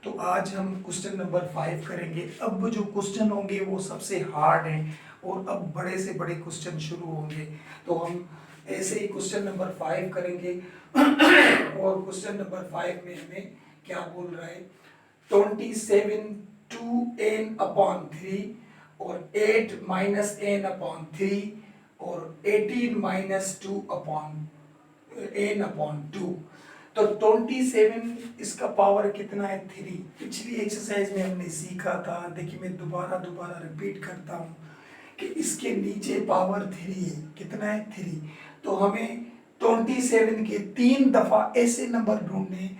तो आज हम क्वेश्चन नंबर 5 करेंगे। अब जो क्वेश्चन होंगे वो सबसे हार्ड हैं और अब बड़े से बड़े क्वेश्चन शुरू होंगे। तो हम ऐसे ही क्वेश्चन नंबर 5 करेंगे और क्वेश्चन नंबर 5 में हमें क्या बोल रहा है, 27 2n/3 और 8 -n/3 और 18 -2n/2। तो 27 इसका पावर कितना है, 3। पिछली एक्सरसाइज में हमने सीखा था, देखिए मैं दोबारा रिपीट करता हूँ कि इसके नीचे पावर 3 है। कितना है, 3। तो हमें 27 के 3 दफा ऐसे नंबर ढूंढने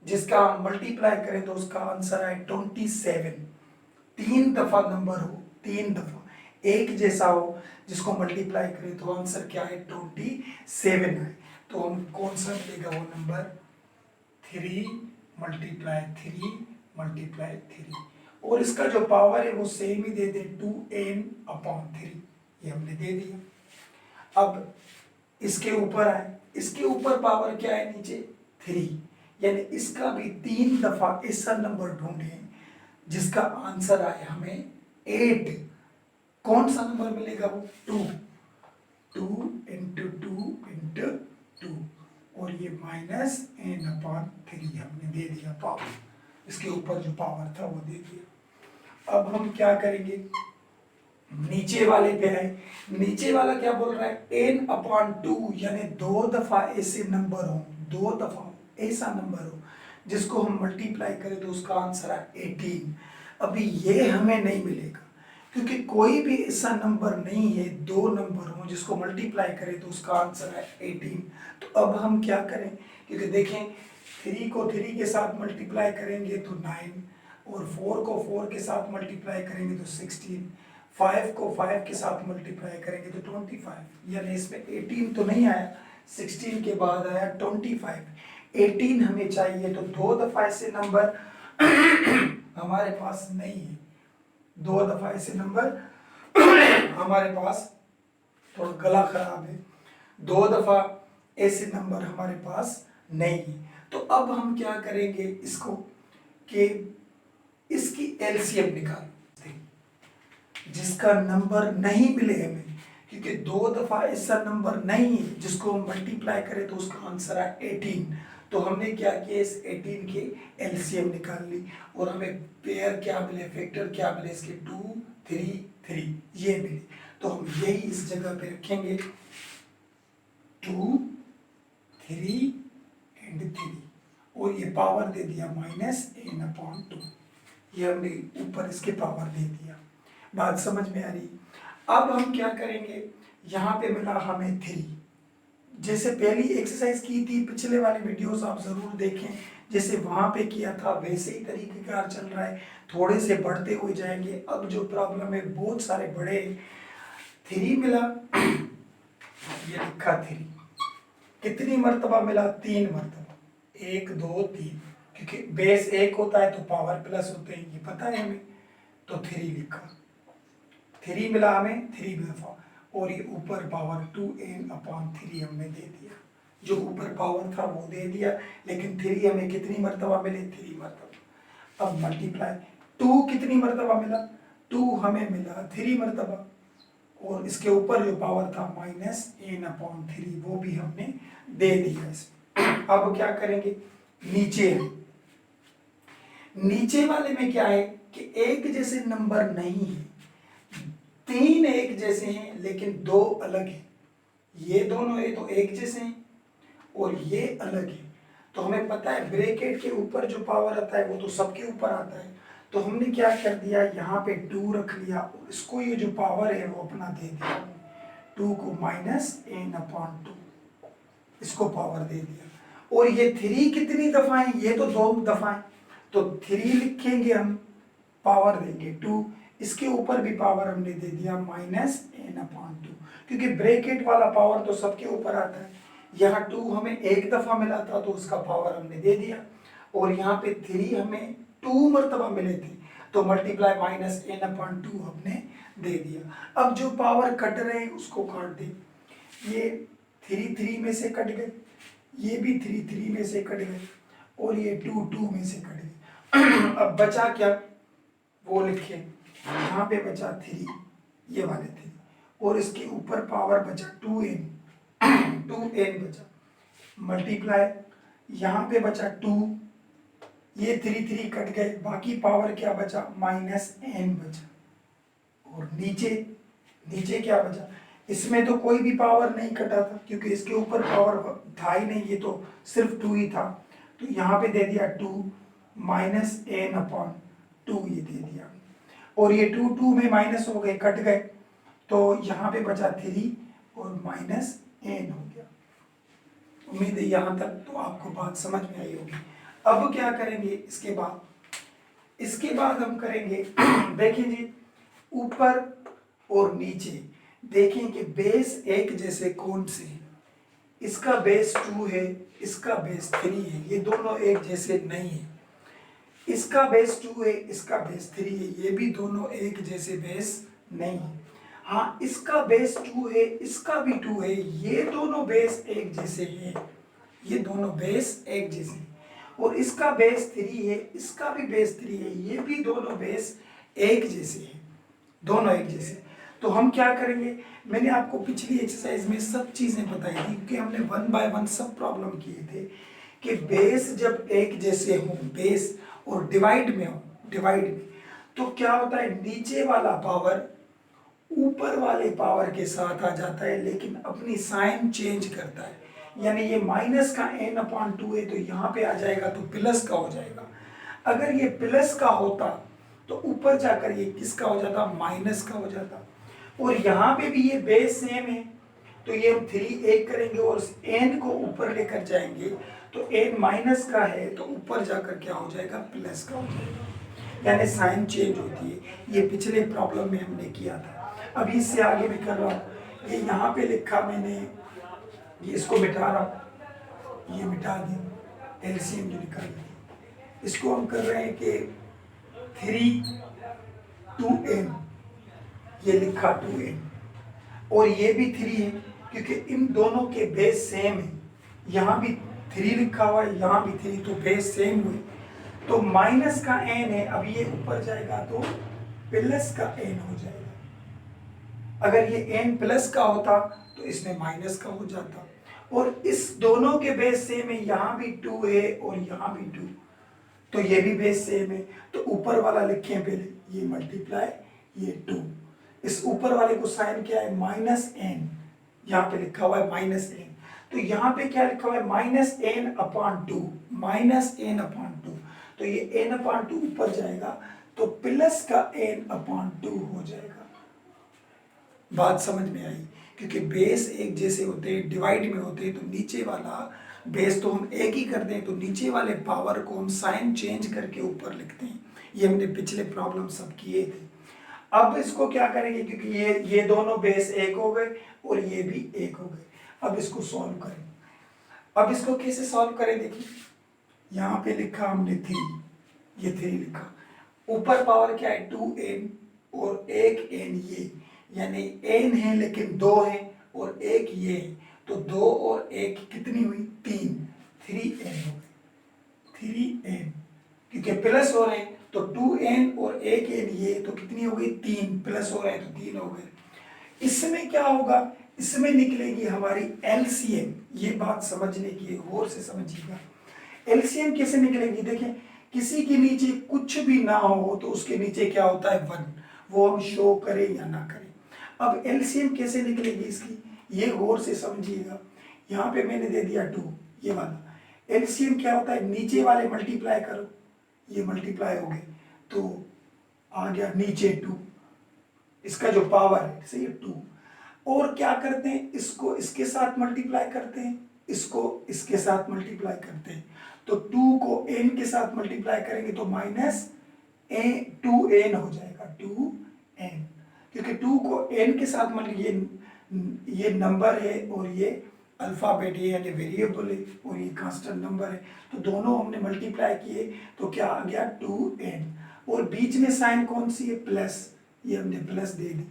जिसका हम मल्टीप्लाई करें तो उसका आंसर है 27। 3 दफा नंबर हो, 3 दफा एक जैसा हो, जिसको मल्टीप्लाई करें तो आंसर क्या है, 27 है। तो हम कौन सा मिलेगा, वो नंबर 3 × 3 और इसका जो पावर है वो सेम ही दे दे, 2n/3। ये हमने दे दिया। अब इसके ऊपर आए, इसके ऊपर पावर क्या है, नीचे 3, यानी इसका भी 3 दफा ऐसा नंबर ढूंढे जिसका आंसर आए हमें 8। कौन सा नंबर मिलेगा, वो 2 × 2 × 2 और ये -n/3 हमने दे दिया पावर। इसके ऊपर जो पावर था वो दे दिया। अब हम क्या करेंगे, नीचे वाले पे आए। नीचे वाला क्या बोल रहा है, n/2, यानी 2 दफा ऐसे नंबर हो, 2 दफा ऐसा नंबर हो जिसको हम मल्टीप्लाई करें तो उसका आंसर है 18। अभी ये हमें नहीं मिलेगा क्योंकि कोई भी ऐसा नंबर नहीं है, 2 नंबर हो जिसको मल्टीप्लाई करें तो उसका आंसर है 18। तो अब हम क्या करें, क्योंकि देखें 3 को 3 के साथ मल्टीप्लाई करेंगे तो 9 और 4 को 4 के साथ मल्टीप्लाई करेंगे तो 16, 5 को 5 के साथ मल्टीप्लाई करेंगे तो 25, यानी इसमें 18 तो नहीं आया, 16 के बाद आया 25। 18 हमें चाहिए, तो 2 दफा ऐसे नंबर हमारे पास नहीं है, 2 दफा ऐसे नंबर हमारे पास, थोड़ा गला खराब है, 2 दफा ऐसे नंबर हमारे पास नहीं है। तो अब हम क्या करेंगे इसको, कि इसकी एलसीएम निकाल, जिसका नंबर नहीं मिले हमें, क्योंकि 2 दफा ऐसा नंबर नहीं है जिसको हम मल्टीप्लाई करें तो उसका आंसर है 18। तो हमने क्या किया, इस 18 के एलसीएम निकाल ली और हमें पेयर क्या मिले, फैक्टर क्या मिले, इसके 2 3 3 ये मिले। तो हम यही इस जगह पे रखेंगे, 2 3 और 3 और ये पावर दे दिया -n/2। ये हमने ऊपर इसके पावर दे दिया। बात समझ में आ रही। अब हम क्या करेंगे, यहाँ पे मिला हमें 3, जैसे पहली एक्सरसाइज की थी, पिछले वाले वीडियोस आप जरूर देखें, जैसे वहां पे किया था वैसे ही तरीकेकार चल रहा है, थोड़े से बढ़ते हुए जाएंगे। अब जो प्रॉब्लम है बहुत सारे बड़े, 3 मिला, ये लिखा 3, कितनी मर्तबा मिला, 3 मर्तबा, 1 2 3, क्योंकि बेस 1 होता है तो पावर प्लस होते हैं, ये पता है हमें, तो 3 लिखा, 3 मिला हमें 3 दफा, और ये ऊपर पावर 2n/3 हमने दे दिया। जो ऊपर पावर था वो दे दिया, लेकिन 3 हमें कितनी मर्तबा मिले, 3 मर्तबा। अब मल्टीप्लाई, 2 कितनी मर्तबा मिला, 2 हमें मिला 3 मर्तबा, और इसके ऊपर जो पावर था -n/3 वो भी हमने दे दिया इसमें। अब क्या करेंगे, नीचे वाले में क्या है कि एक जैसे नंबर नहीं है, 3 एक जैसे हैं लेकिन 2 अलग हैं। ये दोनों ये तो एक जैसे हैं और ये अलग है। तो हमें पता है ब्रैकेट के ऊपर जो पावर आता है वो तो सबके ऊपर आता है। तो हमने क्या कर दिया, यहाँ पे 2 रख लिया और इसको ये जो पावर है वो अपना दे दिया, 2 को -n/2, इसको पावर दे दिया। और ये 3 कितनी दफा है, ये तो 2 दफा है, तो 3 लिखेंगे हम, पावर देंगे 2, इसके ऊपर भी पावर हमने दे दिया -n/2, क्योंकि ब्रैकेट वाला पावर तो सबके ऊपर आता है। यहाँ 2 हमें 1 दफा मिला था तो उसका पावर हमने दे दिया, और यहाँ पे 3 हमें 2 मरतबा मिले थे तो मल्टीप्लाई -n/2 हमने दे दिया। अब जो पावर कट रहे हैं उसको काट दे, ये 3 3 में से कट गए, ये भी 3 3 में से कट गए, और ये 2 2 में से कट गए। अब बचा क्या, वो लिखे, यहाँ पे बचा 3, ये वाले 3, और इसके ऊपर पावर बचा 2n 2n बचा, मल्टीप्लाई, यहाँ पे बचा 2, ये 3 3 कट गए, बाकी पावर क्या बचा, -n बचा। और नीचे नीचे क्या बचा, इसमें तो कोई भी पावर नहीं कटा था क्योंकि इसके ऊपर पावर था ही नहीं, ये तो सिर्फ 2 ही था, तो यहाँ पे दे दिया 2 -n/2 ये दे दिया, और ये 2 2 में माइनस हो गए, कट गए, तो यहाँ पे बचा 3 और -n हो गया। उम्मीद है यहाँ तक तो आपको बात समझ में आई होगी। अब क्या करेंगे इसके बाद हम करेंगे देखिए जी, ऊपर और नीचे देखें कि बेस एक जैसे कौन से हैं। इसका बेस 2 है, इसका बेस 3 है, ये दोनों एक जैसे नहीं है। इसका बेस 2 है, इसका बेस 3 है, ये भी दोनों एक जैसे बेस नहीं है। हाँ, इसका बेस 2 है, इसका भी 2 है, ये दोनों बेस एक जैसे हैं, ये दोनों बेस एक जैसे हैं। और इसका बेस 3 है, इसका भी बेस 3 है, ये भी दोनों बेस एक जैसे हैं, दोनों एक जैसे। तो हम क्या करेंगे, मैंने आपको पिछली एक्सरसाइज में सब चीजें बताई थी क्योंकि हमने 1 बाय 1 सब प्रॉब्लम किए थे कि बेस जब एक जैसे हों, बेस और डिवाइड में हो, डिवाइड में, तो क्या होता है, नीचे वाला पावर ऊपर वाले पावर के साथ आ जाता है लेकिन अपनी साइन चेंज करता है। यानी ये माइनस का n/2 है तो यहाँ पे आ जाएगा तो प्लस का हो जाएगा। अगर ये प्लस का होता तो ऊपर जाकर ये किसका हो जाता, माइनस का हो जाता। और यहाँ पे भी ये बेस सेम है तो ये हम 3 एक करेंगे और n को ऊपर लेकर जाएंगे, तो n माइनस का है तो ऊपर जाकर क्या हो जाएगा, प्लस का हो जाएगा, यानी साइन चेंज होती है। ये पिछले प्रॉब्लम में हमने किया था। अभी इससे आगे भी कर रहा हूँ, ये यहाँ पे लिखा मैंने, ये इसको मिटा रहा हूँ, ये मिटा दी, एलसीएम जो निकाल दी, इसको हम कर रहे हैं कि 3 2n, ये लिखा 2n, और ये भी 3 है क्योंकि इन दोनों के बेस सेम है, यहाँ भी 3 लिखा हुआ है, यहाँ भी 3, तो बेस सेम हुए, तो माइनस का n है, अब ये ऊपर जाएगा तो प्लस का n हो जाएगा। अगर ये n प्लस का होता तो इसमें माइनस का हो जाता, और इस दोनों के बेस सेम है, यहाँ भी 2 है और यहाँ भी 2, तो ये भी बेस सेम है, तो ऊपर वाला लिखें पहले, ये मल्टीप्लाई ये 2, इस ऊपर वाले को साइन क्या है, -n, यहाँ पे लिखा हुआ है -n, तो यहाँ पे क्या लिखा हुआ है, -n/2, -n/2, तो ये n/2 ऊपर जाएगा तो प्लस का n/2 हो जाएगा। बात समझ में आई, क्योंकि बेस एक जैसे होते हैं, डिवाइड में होते हैं, तो नीचे वाला बेस तो हम एक ही करते हैं, तो नीचे वाले पावर को हम साइन चेंज करके ऊपर लिखते हैं। ये हमने पिछले प्रॉब्लम सब किए थे। अब इसको क्या करेंगे, क्योंकि ये दोनों बेस एक हो गए और ये भी एक हो गए, अब इसको सॉल्व करें। अब इसको कैसे सॉल्व करें, देखिए यहाँ पे लिखा हमने 3, ये 3 लिखा, ऊपर पावर क्या है 2n और एक n, ये यानी n है लेकिन 2 है और एक ये है, तो 2 और 1 कितनी हुई, 3, 3n हो गई, 3n, क्योंकि प्लस हो रहे हैं तो 2n और एक n ये, तो कितनी हो गई, 3, प्लस हो रहे हैं तो 3 हो गए। इसमें क्या होगा, इसमें निकलेगी हमारी एलसीएम, ये बात समझने की गौर से समझिएगा। एलसीएम कैसे निकलेगी, देखें किसी के नीचे कुछ भी ना हो तो उसके नीचे क्या होता है, 1, वो हम शो करें या ना करें। अब एलसीएम कैसे निकलेगी इसकी, ये गौर से समझिएगा। यहाँ पे मैंने दे दिया 2, ये वाला एलसीएम क्या होता है, नीचे वाले मल्टीप्लाई करो, ये मल्टीप्लाई हो गए तो आ गया नीचे 2, इसका जो पावर है सही है 2, और क्या करते हैं, इसको इसके साथ मल्टीप्लाई करते हैं, इसको इसके साथ मल्टीप्लाई करते हैं, तो 2 को n के साथ मल्टीप्लाई करेंगे तो -2n हो जाएगा, 2n, क्योंकि 2 को n के साथ ये नंबर है और ये अल्फाबेट है यानी वेरिएबल है और ये कांस्टेंट नंबर है, तो दोनों हमने मल्टीप्लाई किए तो क्या आ गया 2n, और बीच में साइन कौन सी है, प्लस, ये हमने प्लस दे दी,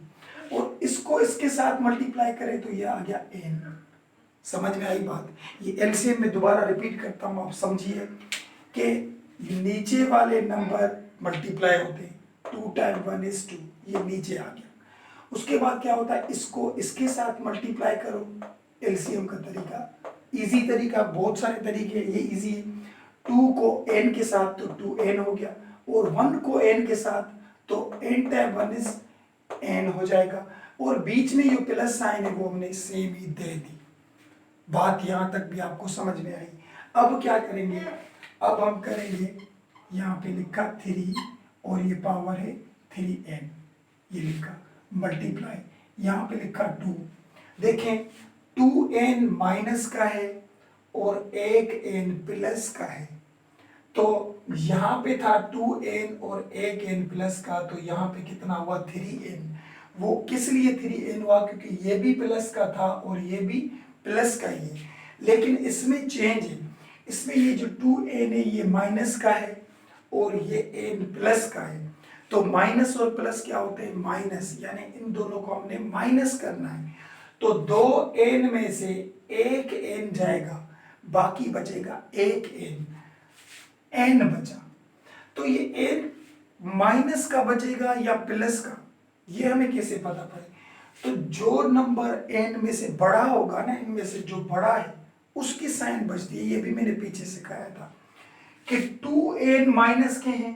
और इसको इसके साथ मल्टीप्लाई करें तो ये आ गया n। समझ में आई बात, ये एलसीएम में दोबारा रिपीट करता हूँ, आप समझिए। कि नीचे वाले नंबर मल्टीप्लाई होते हैं, 2 टाइम 1 इज 2, ये नीचे आ गया। उसके बाद क्या होता है, इसको इसके साथ मल्टीप्लाई करो, एलसीएम का तरीका, इजी तरीका, बहुत सारे तरीके, ये इजी है। 2 को n के साथ तो 2n हो गया, और 1 को n के साथ तो n टाइम 1 इज n हो जाएगा, और बीच में जो प्लस साइन है वो हमने सेम ही दे दी। बात यहां तक भी आपको समझ में आई। अब क्या करेंगे, अब हम करेंगे, यहाँ पे लिखा 3 और ये पावर है 3n, ये लिखा मल्टीप्लाई, यहाँ पे लिखा 2। देखें 2n माइनस का है और 1n प्लस का है, तो यहाँ पे था 2n और 1n प्लस का, तो यहाँ पे कितना हुआ 3n। वो किस लिए 3n हुआ, क्योंकि ये भी प्लस का था और ये भी प्लस का ही है, लेकिन इसमें चेंज है, इसमें ये जो 2n है ये माइनस का है और ये n प्लस का है। तो माइनस और प्लस क्या होते हैं, माइनस, यानी इन दोनों को हमने माइनस करना है। तो 2n में से 1n जाएगा, बाकी बचेगा 1n, n बचा। तो ये n माइनस का बचेगा या प्लस का, ये हमें कैसे पता पड़े। तो जो नंबर n में से बड़ा होगा ना, इनमें से जो बड़ा है उसकी साइन बचती है। ये भी मैंने पीछे सिखाया था कि 2n माइनस के हैं,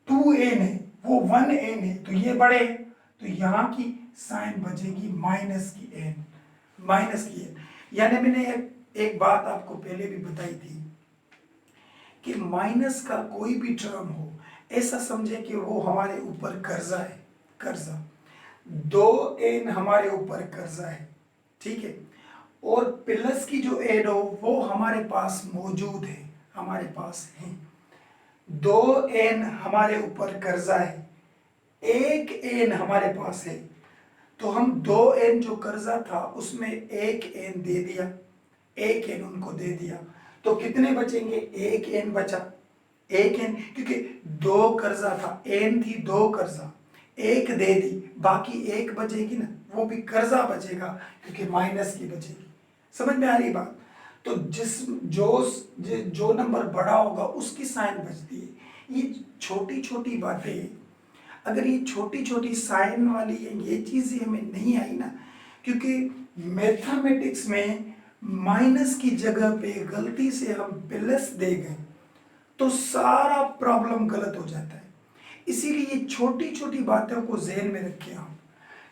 2n है, वो 1n है, तो ये बड़े हैं, तो यहाँ की साइन बचेगी माइनस की n, माइनस की n। यानी मैंने एक बात आपको पहले भी बताई थी कि माइनस का कोई भी टर्म हो, ऐसा समझे कि वो हमारे ऊपर कर्जा है, कर्जा, 2n हमारे ऊपर कर्जा है, ठीक है, और प्लस की जो n हो वो हमारे पास मौजूद है, हमारे पास है। 2n हमारे ऊपर कर्जा है, 1n हमारे पास है, तो हम 2n जो कर्जा था उसमें 1n दे दिया, 1n उनको दे दिया, तो कितने बचेंगे, 1n बचा, 1n, क्योंकि 2 कर्जा था, n थी 2 कर्जा, 1 दे दी, बाकी 1 बचेगी ना, वो भी कर्जा बचेगा क्योंकि माइनस की बचेगी। समझ में आ रही बात। तो जो नंबर बड़ा होगा उसकी साइन बचती है। ये छोटी छोटी बातें, अगर ये छोटी छोटी साइन वाली ये चीजें हमें नहीं आई ना, क्योंकि मैथमेटिक्स में माइनस की जगह पे गलती से हम प्लस दे गए तो सारा प्रॉब्लम गलत हो जाता है। इसीलिए छोटी छोटी बातों को ज़हन में रखें आप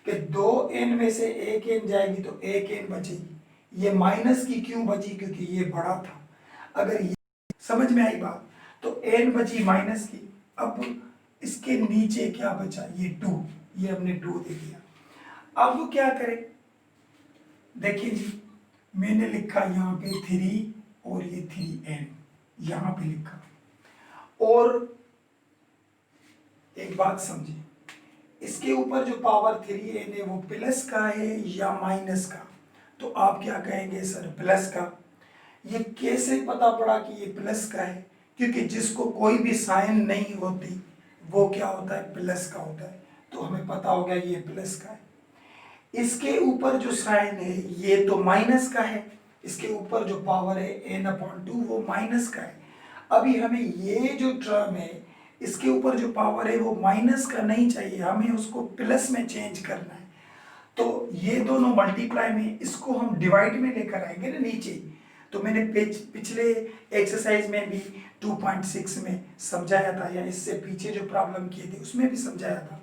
कि 2n में से 1n जाएगी तो 1n बचेगी। ये माइनस की क्यों बची, क्योंकि ये बड़ा था। अगर ये समझ में आई बात, तो n बची माइनस की। अब इसके नीचे क्या बचा, ये 2, ये हमने 2 दे दिया। अब क्या करें, देखिए जी, मैंने लिखा यहाँ पे 3 और ये 3n यहाँ पे लिखा, और एक बात समझिए, इसके ऊपर जो पावर 3n है वो प्लस का है या माइनस का, तो आप क्या कहेंगे, सर प्लस का। ये कैसे पता पड़ा कि ये प्लस का है, क्योंकि जिसको कोई भी साइन नहीं होती वो क्या होता है, प्लस का होता है, तो हमें पता हो गया ये प्लस का है। इसके ऊपर जो साइन है ये तो माइनस का है, इसके ऊपर जो पावर है n/2 वो माइनस का है। अभी हमें ये जो टर्म है इसके ऊपर जो पावर है वो माइनस का नहीं चाहिए, हमें उसको प्लस में चेंज करना है। तो ये दोनों मल्टीप्लाई में, इसको हम डिवाइड में लेकर आएंगे ना नीचे। तो मैंने पिछले एक्सरसाइज में भी 2.6 में समझाया था, या इससे पीछे जो प्रॉब्लम किए थे उसमें भी समझाया था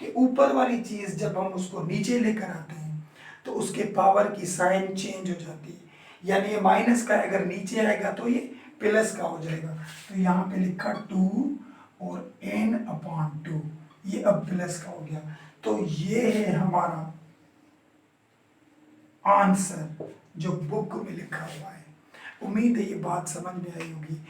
कि ऊपर वाली चीज जब हम उसको नीचे लेकर आते हैं तो उसके पावर की साइन चेंज हो जाती है। यानी ये माइनस का अगर नीचे आएगा तो ये प्लस का हो जाएगा। तो यहाँ पे लिखा 2 और n/2, ये अब प्लस का हो गया। तो ये है हमारा आंसर जो बुक में लिखा हुआ है। उम्मीद है ये बात समझ में आई होगी।